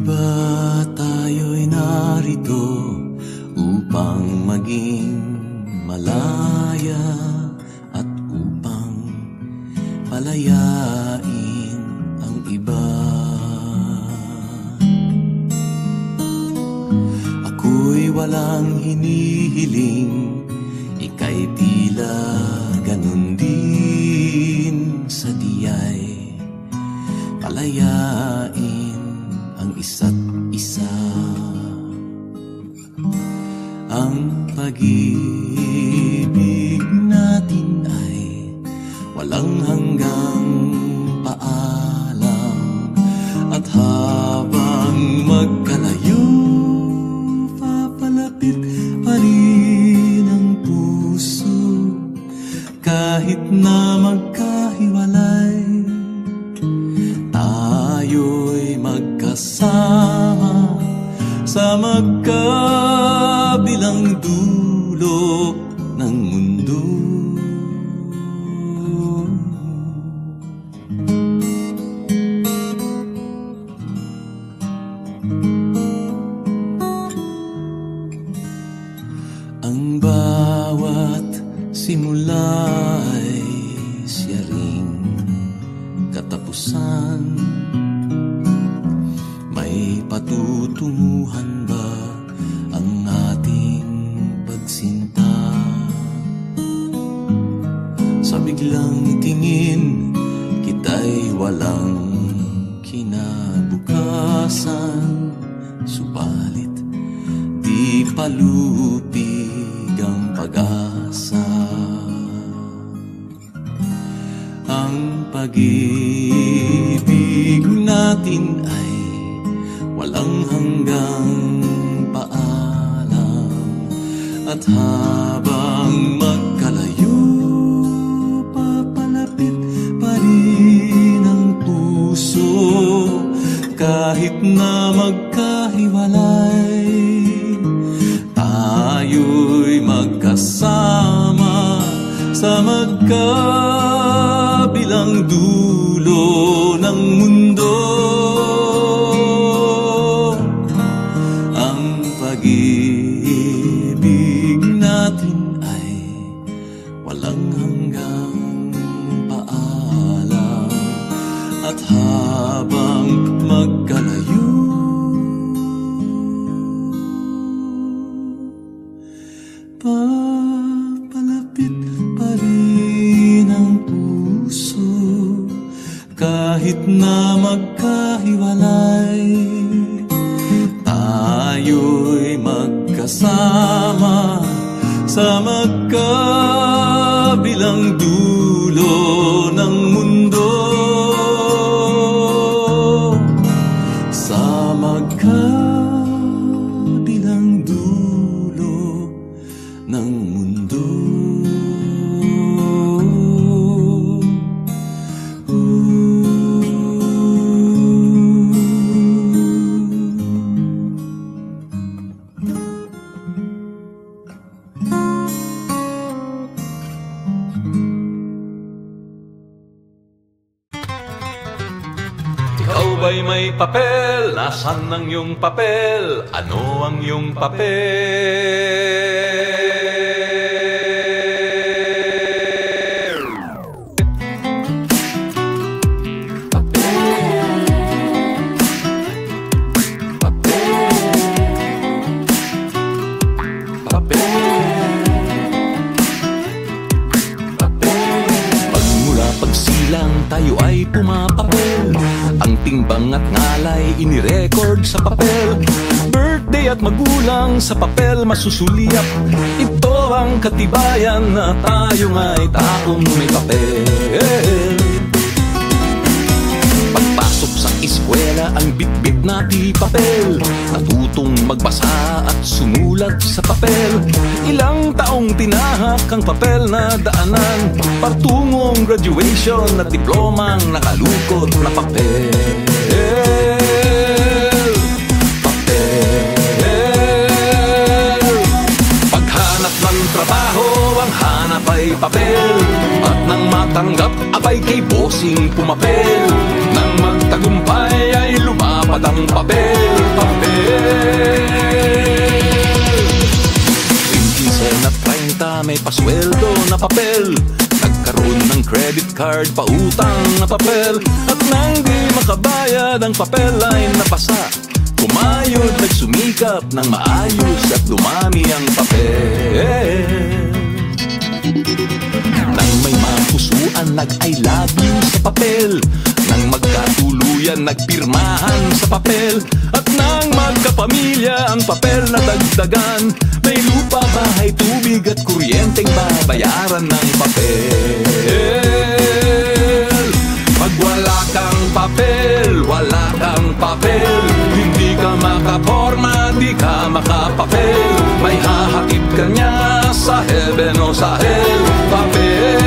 ba tayo'y narito upang maging malaya at upang palayain ang iba? Ako'y walang hinihiling, ika'y tila ganun din sa diyay palayain ang isa't isa. Ang pag-ibig natin ay walang hanggang paalam, at habang magkalayo, papalapit pa rin ang puso. Kahit na magkahiwalay, tayo'y magkasama sa magkabilang dulo ng mundo. Ang bawat simula ay siya ring katapusan. May patutunguhan ba ang ating pagsinta? Sa biglang tingin, kita'y walang kinabukasan. Subalit di palupig ang pag-asa. Ang pag-ibig natin ay walang hanggang paalam, at habang magkalayo, papalapit pa rin ang puso. Kahit na magkahiwalay, tayo'y magkasama sa magkabilang dulo ng mundo. Ang pag-ibig natin ay walang hanggang paalam, at habang magkalayo, papalapit pa rin ang puso. Kahit na magkahiwalay, tayo'y magkasama sa magkabilang dulo ng mundo. Sa magkabilang dulo ng mundo. Ikaw ba'y may papel? Nasaan ang iyong papel? Ano ang iyong papel? Pagmula pagsilang tayo ay pumapapel. Ang timbang at ngalay inirecord sa papel. Birthday at magulang sa papel masusulyap. Ito ang katibayan na tayo nga'y taong may papel. Pagpasok sa eskwela ang bit-bit na di papel. Natutong magbasa at sumulat sa papel. Ilang taong tinahak ang papel na daanan. Partungong graduation at diplomang nakalukot na papel. Paghanap ng trabaho, ang hanap ay papel. At nang matanggap, abay kay bossing pumapel. Nang tagumpay ay lumapad ang papel. 15 at 30 may pasweldo na papel. Nagkaroon ng credit card, pautang na papel. At nang di makabayad ang papel ay napasa. Kumayod, nagsumikap ng maayos at dumami ang papel. Nang may mapusuan, nag-I love you sa papel. Nang magkatuluyan, nagpirmahan sa papel. At nang magkapamilya, ang papel na dagdagan. May lupa, bahay, tubig at kuryenteng babayaran ng papel. Pag wala kang papel, wala kang papel. Hindi ka makaporma, di ka makapapel. May hahatid ka niya sa heaven o sa hell. Papel.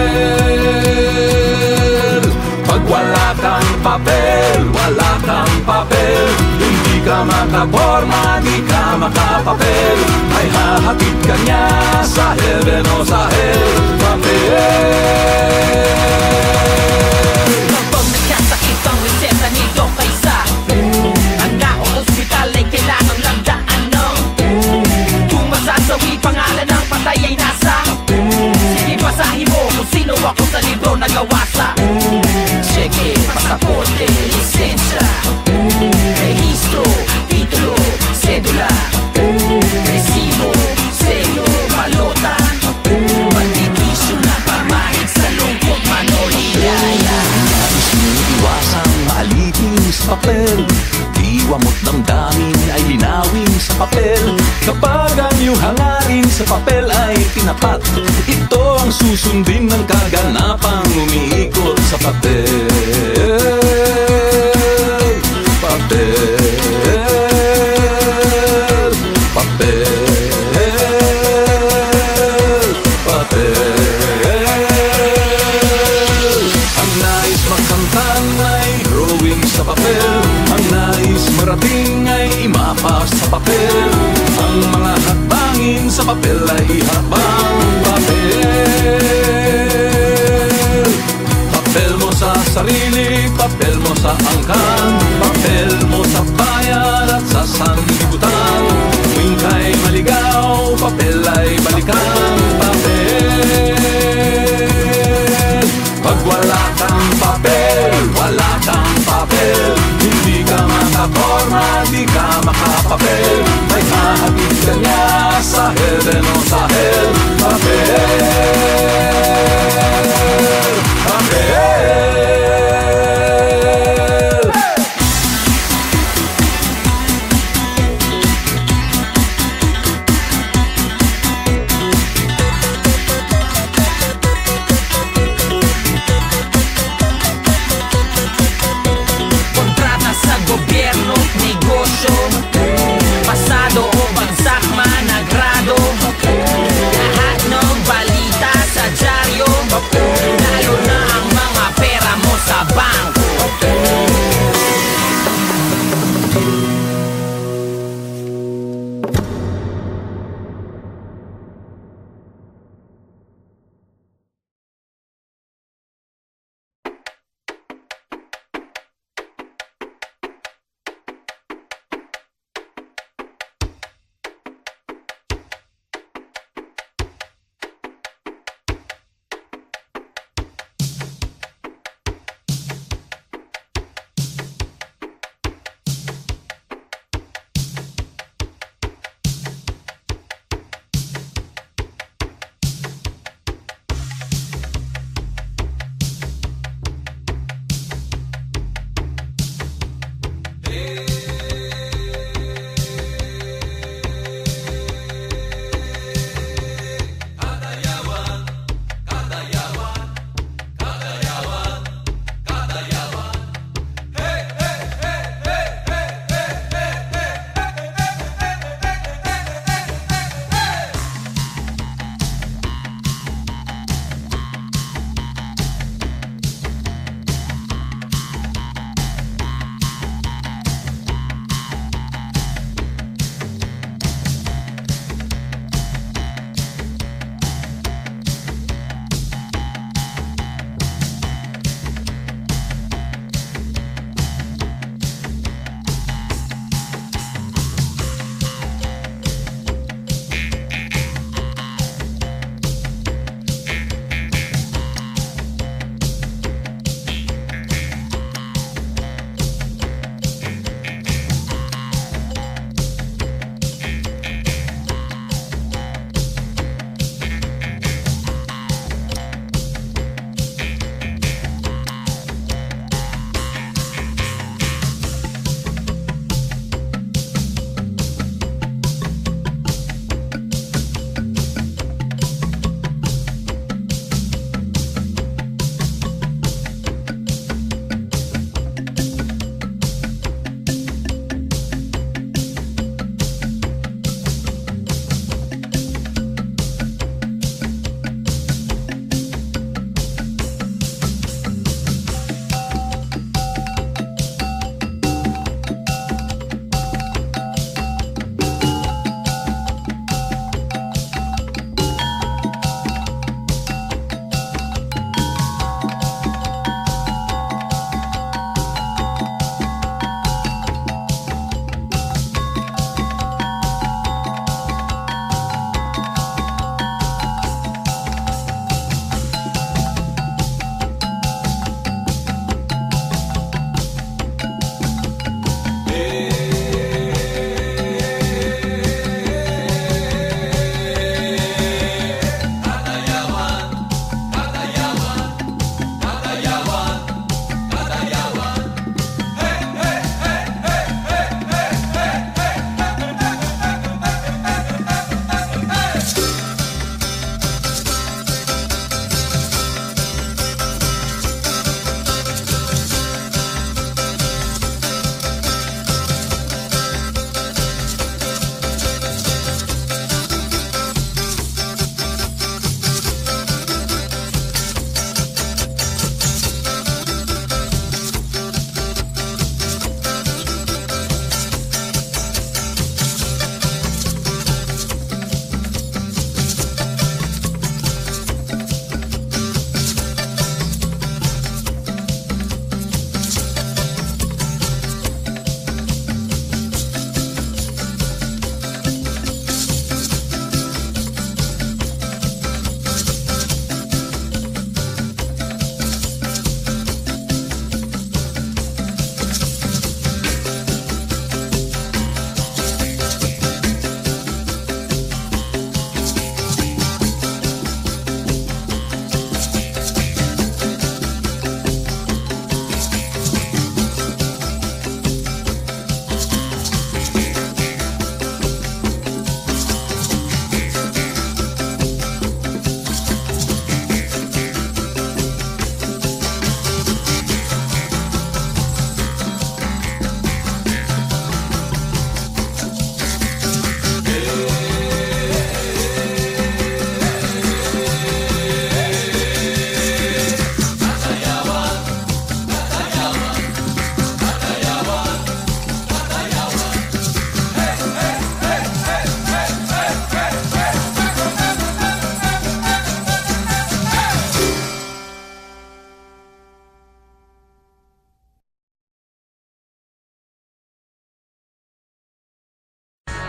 Pag wala kang papel, wala kang papel. Hindi ka makaporma, di ka makapapel. May hahatid ka niya sa heaven o sa hell. Papel. Kapag nagkasakit ang reseta nito kaysa handa o ospital ay kailangan lang daan, no? Kung masasawi pangalan ng patay ay nasa. Sige, basahin mo kung sino ako sa libro nagawa sa cheque, pasaporte, lisensya, rehistro, titulo, sedula, resibo, selyo, balota, bandikisyo na pamahit sa lungkot manolilaya. Nais mong iwasang maalipin sa papel. Diwa mo't damdamin ay linawin sa papel. Kapag ang iyong hangarin sa papel ay tinapat, ito ang susundin ng kaganapang umiikot sa papel. Papel. Papel. Papel. Ang nais magkantang ay drawing sa papel. Ang nais marating ay imapas sa papel. Ang mga hakbangin sa papel ay ihabang papel. Papel mo sa sarili, papel mo sa angkan, papel mo sa bayan at sa sanlibutan. Tuwing ka'y maligaw, papel ay balikan. Papel. Pag wala kang papel, wala kang papel. Hindi ka makaporma, di ka makapapel. May hahatid ka niya sa heaven o sa hell. Papel. Papel. Kontrata sa gobyerno, negosyo, pasado o bagsak managrado. Lahat ng balita sa dyaryo, lalo na ang mga pera mo sa bangko.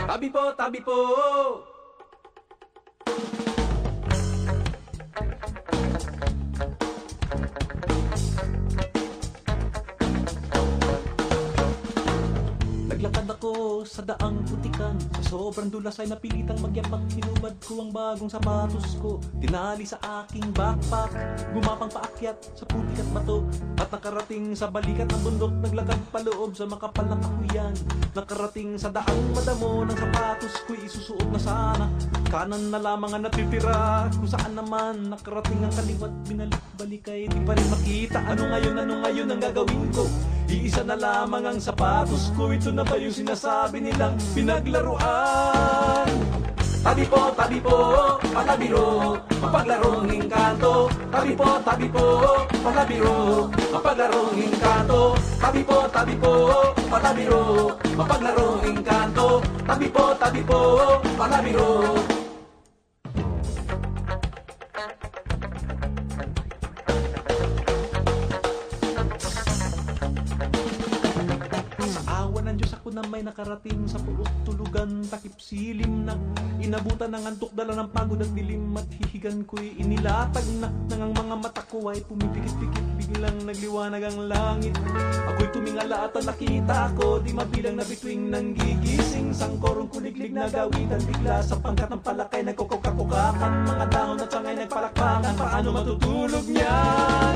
Tabi po, tabi po. Naglakad ako sa daang putikan. Sa sobrang dulas ay napilitang magyapak. Hinubad ko ang bagong sapatos ko. Tinali sa aking backpack. Gumapang paakyat sa putik at bato. At nakarating sa balikat ng bundok. Naglakad paloob sa makapal na kahuyan. Nakarating sa daang madamo ng sapatos ko'y isusuot na sana. Kanan na lamang ang natitira. Kung saan naman nakarating ang kaliwat. Binalik-balik ay di pa rin makita. Ano ngayon ang gagawin ko? Iisa na lamang ang sapatos ko. Ito na ba yung sinasabi nilang pinaglaruan? Tabi po, palabiro, mapaglarong engkanto. Tabi po, palabiro, mapaglarong engkanto. Tabi po, palabiro, mapaglarong engkanto. Tabi po, palabiro. Na may nakarating sa puot tulugan, takip silim na inabutan ng antok, dala ng pagod at dilim at hihigan ko'y inilatag na nang ang mga mata ko ay pumipikit-pikit, biglang nagliwanag ang langit. Ako'y tumingala at nakita ko di mabilang na bituing nang gigising, sangkorong kuliglig na gawitan, bigla sa pangkat ng palakay nagkukukakukakan, mga dahon at sangay nagpalakpakan, paano matutulog niyan?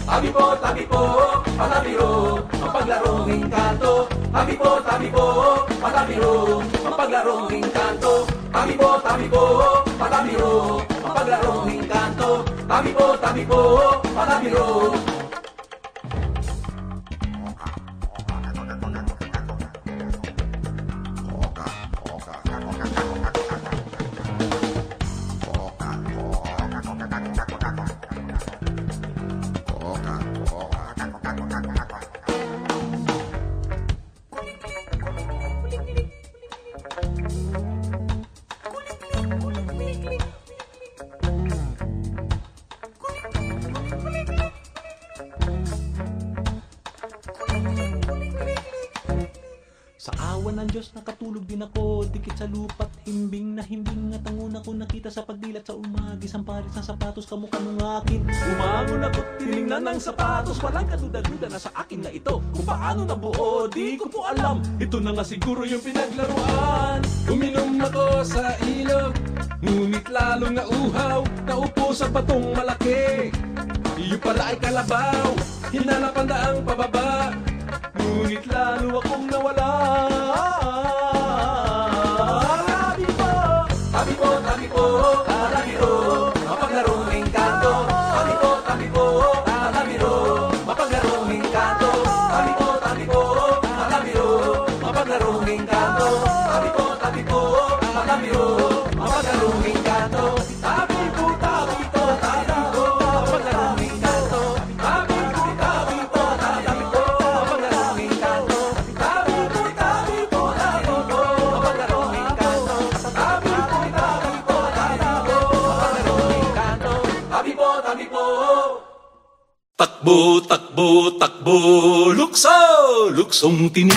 Tabi po, palabiro, mapaglarong engkanto. Tabi po, palabiro, mapaglarong engkanto. Tabi po, palabiro, mapaglarong engkanto. Tabi po, palabiro. Sa awa ng Diyos nakatulog din ako, dikit sa lupa't himbing na himbing at ang una ko nakita sa pagdilat sa umagis ang pares ng sapatos kamukha ng akin. Umangon ako't tinignan ng sapatos, walang kaduda-duda na sa akin na ito. Kung paano nabuo, di ko po alam, ito na nga siguro yung pinaglaruan. Uminom ako sa ilog, ngunit lalong nauhaw, naupo sa batong malaki. Iyo pala ay kalabaw, hinanap ang daang pababa, ngunit lalo akong nawala. Tabi po, palabiro, mapaglarong engkanto. Tabi po, palabiro, mapaglarong engkanto. Tabi po, palabiro, mapaglarong engkanto. Tabi po, palabiro, mapaglarong engkanto. Tabi po, mapaglarong engkanto. Tabi po, mapaglarong engkanto. Takbo, takbo, takbo, lukso, luksong tinik.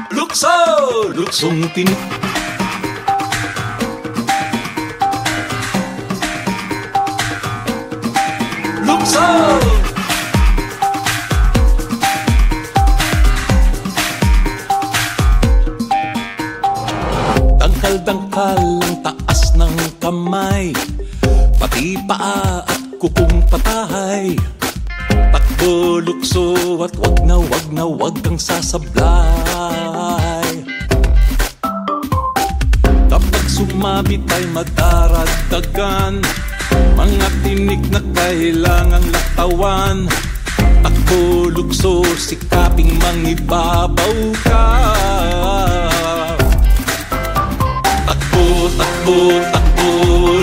Lukso, luksong tinik. Lukso! Dangkal-dangkal ang taas ng kamay, pati paa at kukong patahay. Takbo, lukso at wag kang sasablay. Kapag sumabit ay madaragdagan, mga tinik na kailangang latawan. Takbo, lukso, sikaping mangibabaw ka. Takbo, takbo,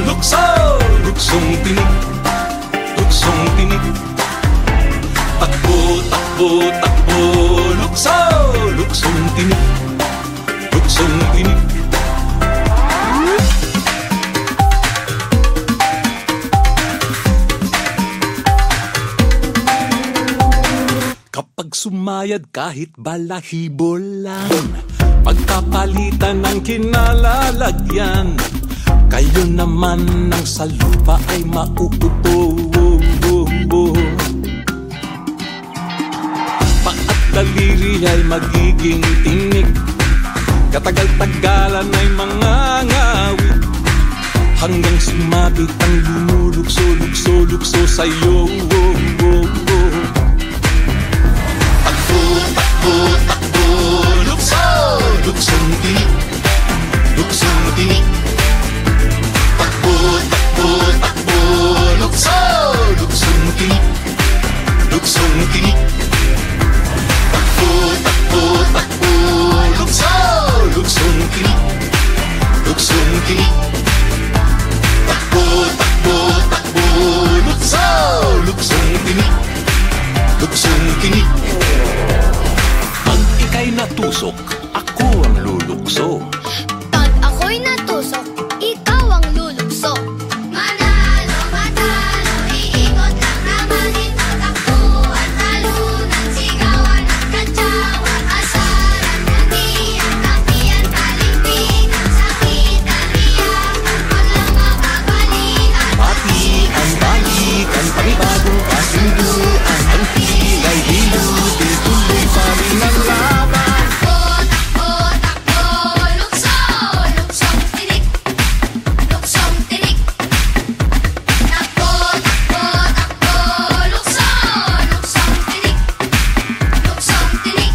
lukso, luksong tinik, luksong tinik. Takbo, takbo, takbo, lukso, luksong tinik, luksong tinik. Kapag Magsumayad kahit balahibo lang, pagkapalitan ng kinalalagyan. Kayo naman ng sa lupa ay mauupo. Paat daliri ay magiging tinik, katagal-tagalan ay mangangawit, hanggang sumabit ang lumulukso-lukso-lukso sa'yo. Takbo, takbo, takbo, lukso, luksong tinik, luksong tinik. Takbo, takbo, takbo, lukso, luksong tinik, luksong tinik. Takbo, takbo, takbo, lukso, luksong tinik, luksong tinik. Takbo, takbo, takbo, lukso, luksong tinik, luksong tinik. Pag ika'y natusok, ako ang lulukso. Pag ako'y natusok, ikaw ang lulukso. Manalo, matalo, iikot lang naman ito. Takbuhan, talunan, sigawan at kantsawan, asaran, nandiyan, kapiyan, talimpinan, sakitan, iyakan, wag lang mapapalian. Patian, balikan, panibagong kasunduan, ang pilay, hilutin, tuloy pa rin ang laban. Takbo, takbo, lukso, luksong tinik, luksong tinik. Takbo, takbo, takbo, lukso, luksong tinik, luksong tinik.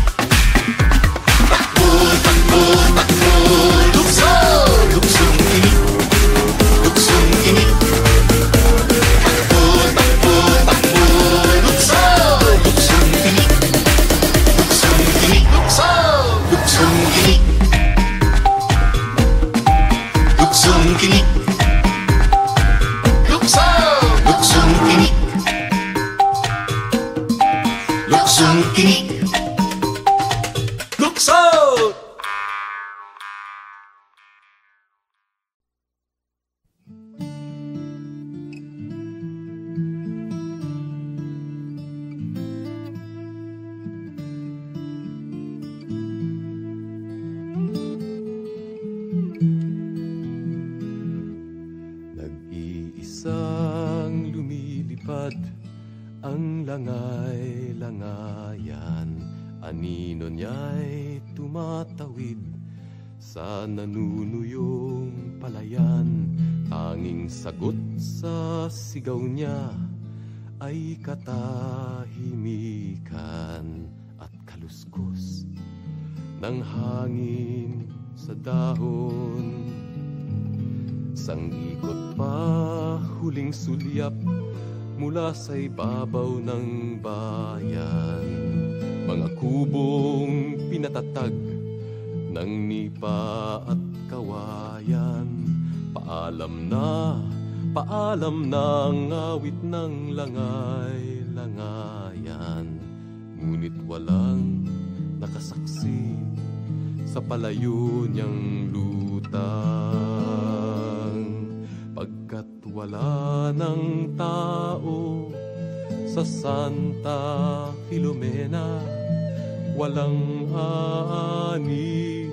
Takbo, takbo, takbo, lukso, luksong tinik, luksong tinik. Takbo, takbo, takbo, lukso, luksong tinik, luksong tinik. Lukso, luksong tinik, luksong tinik. Lukso, luksong tinik, luksong tinik. Lukso! Nag-iisang lumilipad ang langay-langayan, anino niya'y tumatawid sa nanunuyong palayan. Tanging sagot sa sigaw niya ay katahimikan at kaluskos ng hangin sa dahon. Sang ikot pa huling sulyap mula sa ibabaw ng bayan, mga kubong pinatatag ng nipa at kawayan. Paalam na ang awit ng langay-langayan, ngunit walang nakasaksi sa palayo niyang lutang. Pagkat wala ng tao sa Santa Filomena, walang aani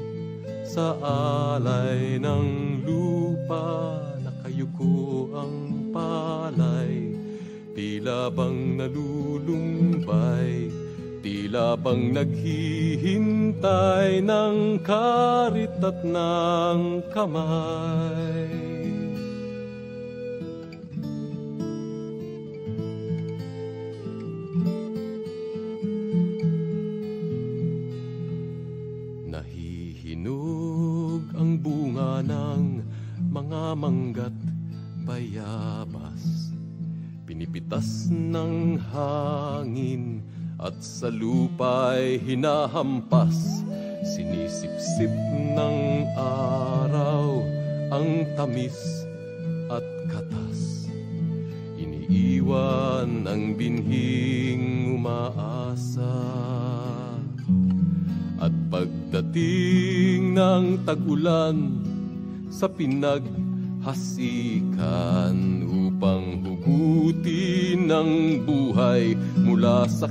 sa alay ng lupa. Nakayuko ang palay, tila bang nalulumbay, tila bang naghihintay ng karit at ng kamay. Nahihinog ang bunga ng mga manggat bayabas, pinipitas ng hangin at sa lupa'y hinahampas. Sinisipsip ng araw ang tamis at katas, iniiwan ang binhing umaasa. At pagdating ng tag-ulan sa pinaghasikan upang hugutin ng buhay mula mula sa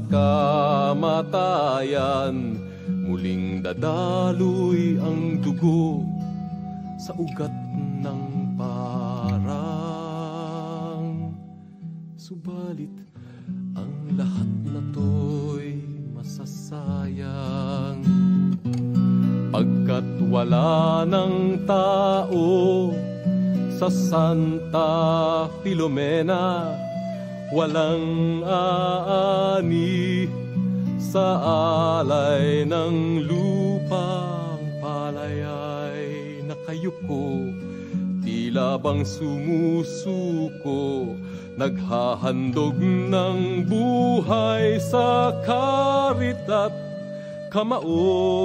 kamatayan. Muling dadaloy ang dugo sa ugat ng parang. Subalit ang lahat na to'y masasayang, pagkat wala ng tao sa Santa Filomena. Walang aani sa alay ng lupang palay ay nakayuko, tila bang sumusuko, naghahandog ng buhay sa karit at kamao.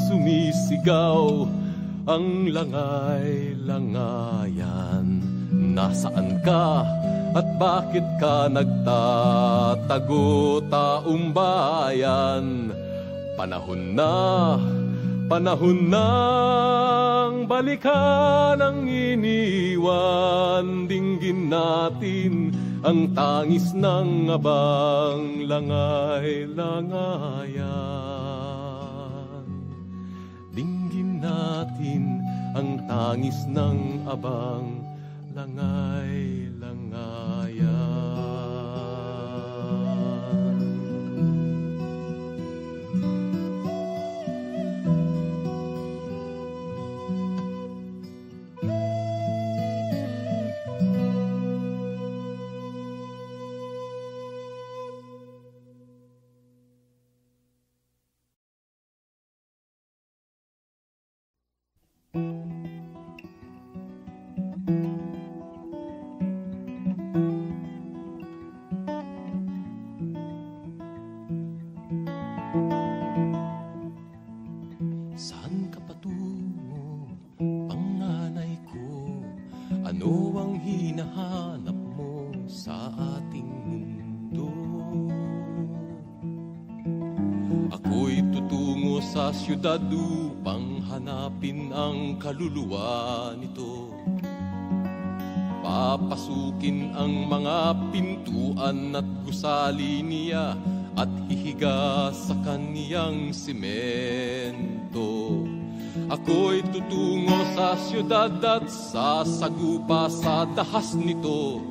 Sumisigaw ang langay-langayan. Nasaan ka at bakit ka nagtatago, taong bayan? Panahon nang balikan ang iniwan. Dinggin natin ang tangis ng abang langay-langayan. Dinggin natin ang tangis ng abang langay-langayan. Ano ang hinahanap mo sa ating mundo? Ako'y tutungo sa syudad upang hanapin ang kaluluwa nito. Papasukin ang mga pintuan at gusali niya at hihiga sa kaniyang simento. Ako'y tutungo sa syudad at sasagupa sa dahas nito.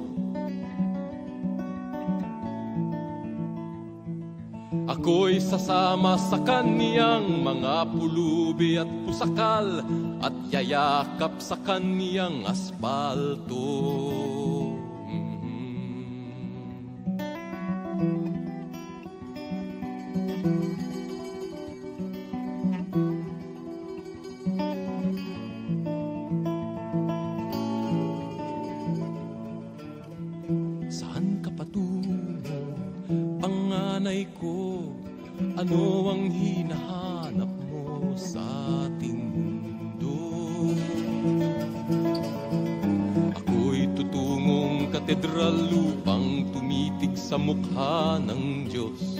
Ako'y sasama sa kaniyang mga pulubi at pusakal at yayakap sa kaniyang asfalto. Ano ang hinahanap mo sa ating mundo? Ako'y tutungong katedral upang tumitig sa mukha ng Diyos.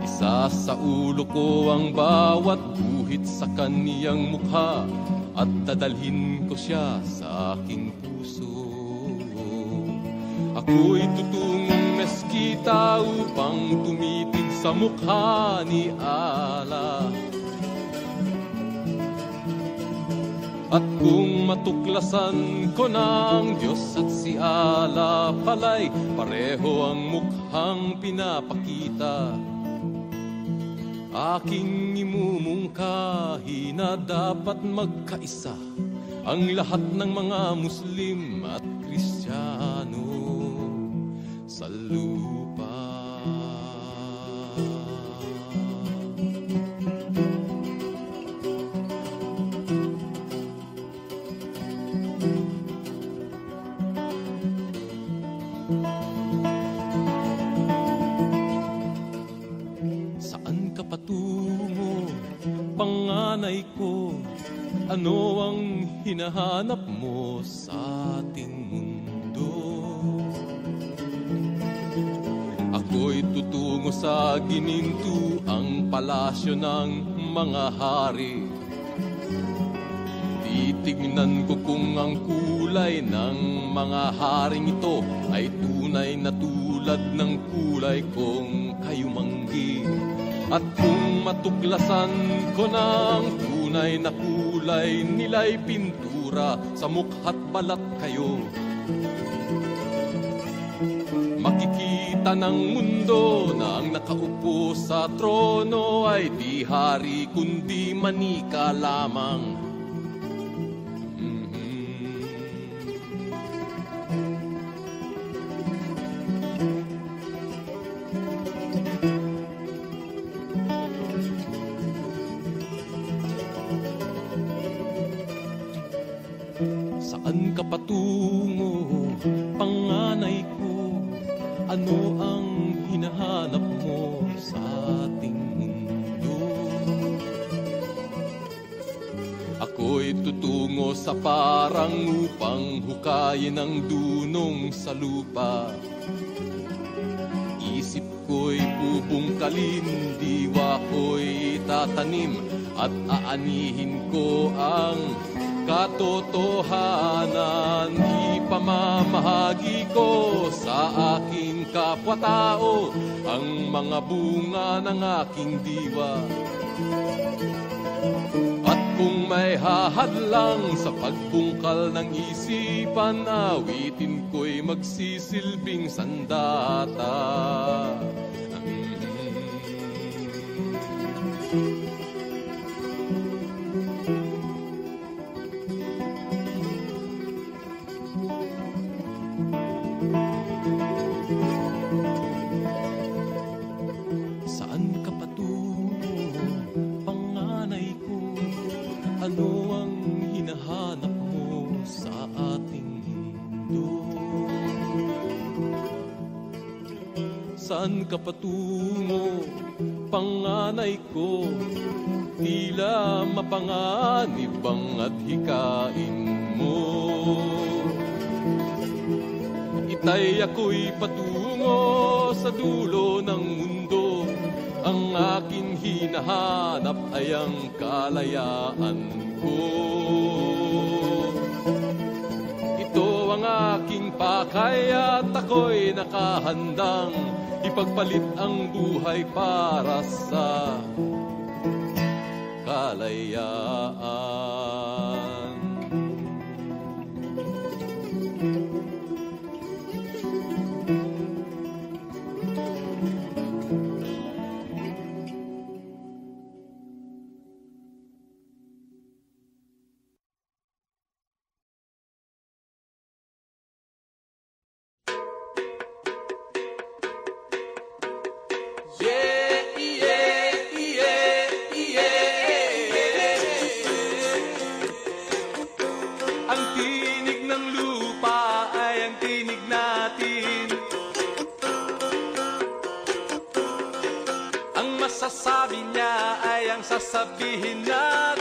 Isa sa ulo ko ang bawat guhit sa kaniyang mukha at dadalhin ko siya sa aking puso. Ako'y tutungong meskita upang tumitig sa mukha ni Allah. At kung matuklasan ko na ang Diyos at si Allah pala'y pareho ang mukhang pinapakita, aking imumungkahi na dapat magkaisa ang lahat ng mga Muslim at Kristiyano sa lupa. panganay ko, ano ang hinahanap mo sa ating mundo? Ako'y tutungo sa gininto, ang palasyo ng mga hari. Titignan ko kung ang kulay ng mga haring ito ay tunay na tulad ng kulay kong kayumanggi. At kung matuklasan ko ng tunay na kulay nila'y pintura sa mukha't balat kayo, makikita ng mundo na ang nakaupo sa trono ay di hari kundi manika lamang. Saan ka patungo, panganay ko? Ano ang hinahanap mo sa ating mundo? Ako'y tutungo sa parang upang hukayin ang dunong sa lupa. Isip ko'y bubungkalin, diwa ko'y tatanim at aanihin ko ang katotohanan. Ipamamahagi ko sa aking kapwa-tao ang mga bunga ng aking diwa. At kung may hahadlang sa pagbungkal ng isipan, awitin ko'y magsisilbing sandata. Ano ang hinahanap mo sa ating mundo? Saan ka patungo, panganay ko? Tila mapanganib ang adhikain mo. Itay ako'y patungo sa dulo ng mundo. Ang aking hinahanap ay ang kalayaan ko. Ito ang aking pakay at ako'y nakahandang ipagpalit ang buhay para sa kalayaan. Ang tinig ng lupa ay ang tinig natin. Ang masasabi niya ay ang sasabihin natin.